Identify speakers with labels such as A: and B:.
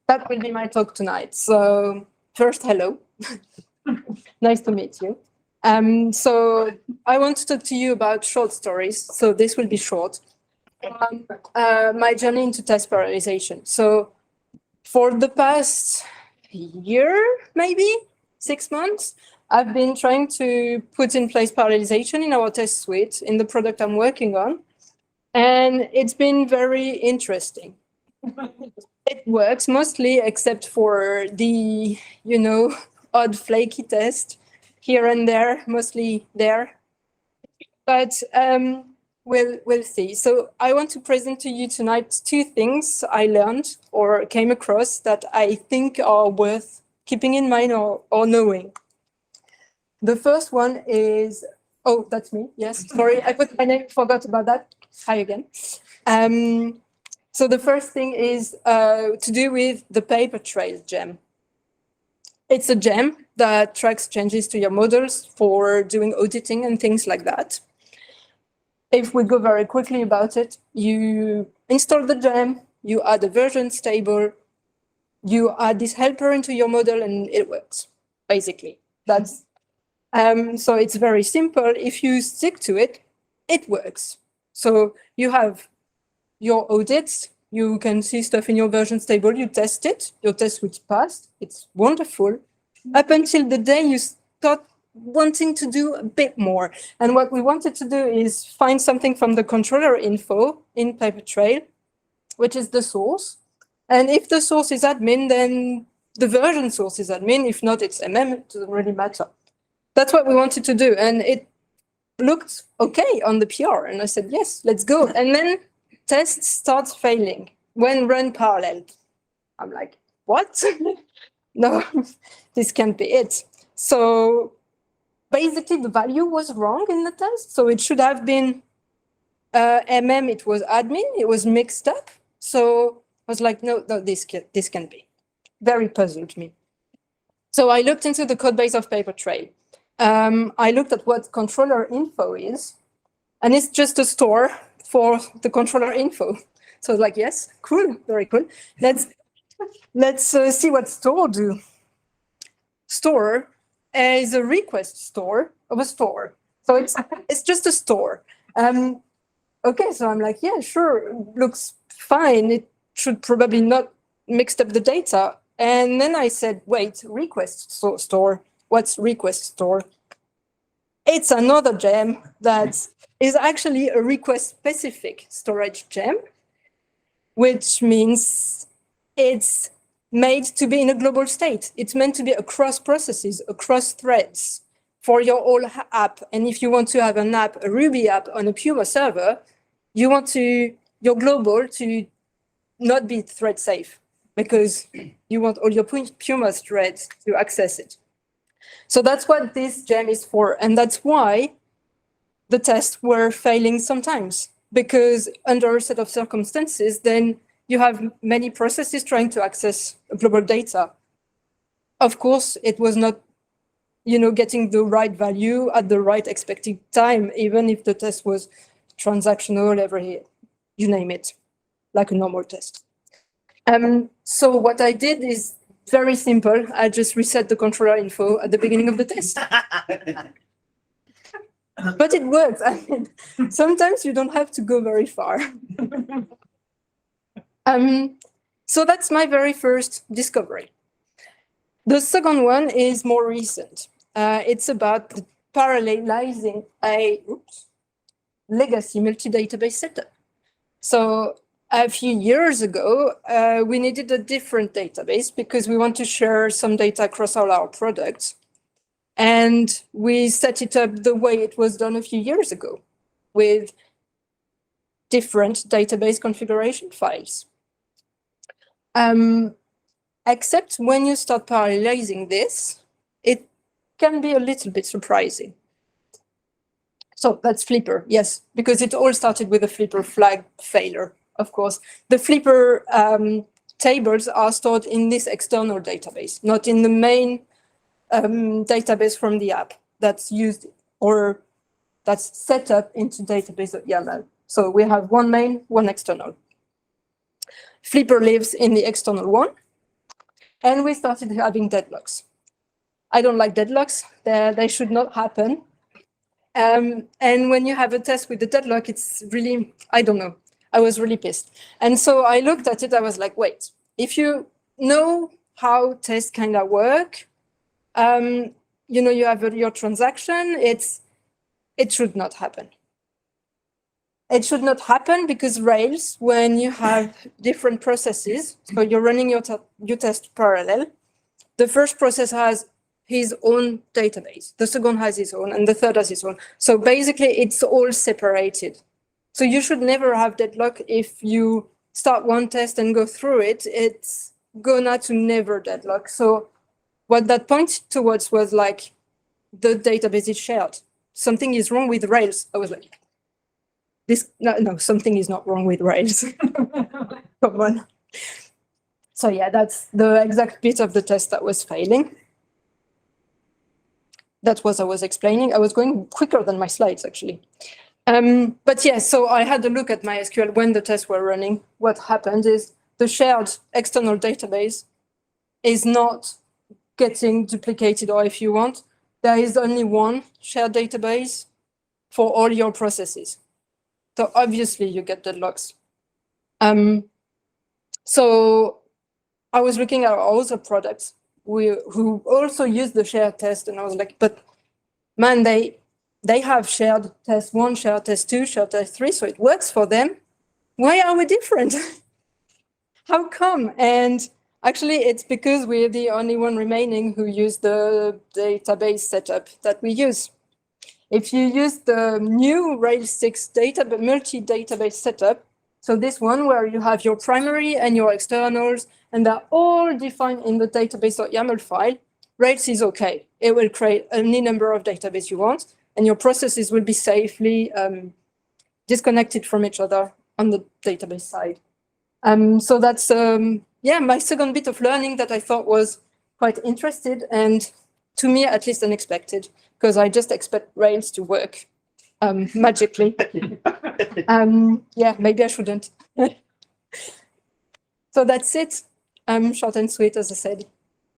A: that will be my talk tonight. So first, hello. Nice to meet you. So I want to talk to you about short stories. So this will be short. My journey into test parallelization. So for the past year, maybe 6 months, I've been trying to put in place parallelization in our test suite in the product I'm working on. And it's been very interesting. It works mostly, except for the, odd flaky test here and there, mostly there. But we'll see. So I want to present to you tonight 2 things I learned or came across that I think are worth keeping in mind or knowing. The first one is, oh, that's me. Yes, sorry, I put my name, forgot about that. Hi again. So the first thing is to do with the paper trail gem. It's a gem that tracks changes to your models for doing auditing and things like that. If we go very quickly about it, you install the gem, you add a versions table, you add this helper into your model, and it works, basically. That's so it's very simple. If you stick to it, it works. So you have your audits, you can see stuff in your versions table, you test it, your test suite passed, it's wonderful, up until the day you start wanting to do a bit more. And what we wanted to do is find something from the controller info in Papertrail, which is the source. And if the source is admin, then the version source is admin. If not, it's it doesn't really matter. That's what we wanted to do. And it looked okay on the PR. And I said, yes, let's go. And then test starts failing when run parallel. I'm like, what? No, this can't be it. So basically the value was wrong in the test. So it should have been it was admin, it was mixed up. So I was like, no, this can be. Very puzzled me. So I looked into the code base of Papertrail. I looked at what controller info is, and it's just a store for the controller info. So I was like, yes, cool, very cool. Let's see what store do. Store is a request store of a store. So it's just a store. Okay, so I'm like, yeah, sure, looks fine. It should probably not mixed up the data. And then I said, wait, request store. What's request store? It's another gem that is actually a request-specific storage gem, which means it's made to be in a global state. It's meant to be across processes, across threads for your whole app. And if you want to have an app, a Ruby app on a Puma server, you want your global to not be thread safe because you want all your Puma threads to access it. So that's what this gem is for. And that's why the tests were failing sometimes, because under a set of circumstances, then you have many processes trying to access global data. Of course, it was not, getting the right value at the right expected time, even if the test was transactional you name it, like a normal test. So what I did is very simple. I just reset the controller info at the beginning of the test. But it works. I mean, sometimes you don't have to go very far. So that's my very first discovery. The second one is more recent. It's about parallelizing a legacy multi-database setup. So a few years ago, we needed a different database because we want to share some data across all our products. And we set it up the way it was done a few years ago with different database configuration files. Except when you start parallelizing this, it can be a little bit surprising. So that's Flipper, yes, because it all started with a Flipper flag failure, of course. The Flipper tables are stored in this external database, not in the main database from the app that's used or that's set up into database.yaml. So we have one main, one external. Flipper lives in the external one. And we started having deadlocks. I don't like deadlocks. They should not happen. And when you have a test with the deadlock, it's really, I don't know. I was really pissed. And so I looked at it. I was like, wait, if you know how tests kind of work, you know, you have your transaction, it should not happen. It should not happen because Rails, when you have different processes, so you're running your test parallel, the first process has his own database, the second has his own, and the third has his own. So basically, it's all separated. So you should never have deadlock. If you start one test and go through it, it's gonna to never deadlock. So what that pointed towards was like, the database is shared. Something is wrong with Rails. I was like, no, something is not wrong with Rails. Come on. So yeah, that's the exact bit of the test that was failing. That's what I was explaining. I was going quicker than my slides, actually. But yeah, so I had a look at MySQL when the tests were running. What happened is the shared external database is not getting duplicated, or if you want, there is only one shared database for all your processes. So obviously you get deadlocks. So I was looking at our other products who also use the shared test, and I was like, but man, they have shared test 1, shared test 2, shared test 3, so it works for them. Why are we different? How come? And actually, it's because we're the only one remaining who use the database setup that we use. If you use the new Rails 6 multi-database setup, so this one where you have your primary and your externals, and they're all defined in the database.yaml file, Rails is okay. It will create any number of database you want, and your processes will be safely disconnected from each other on the database side. So that's, yeah, my second bit of learning that I thought was quite interesting, and to me, at least unexpected, because I just expect Rails to work magically. Yeah, maybe I shouldn't. So that's it. Short and sweet, as I said.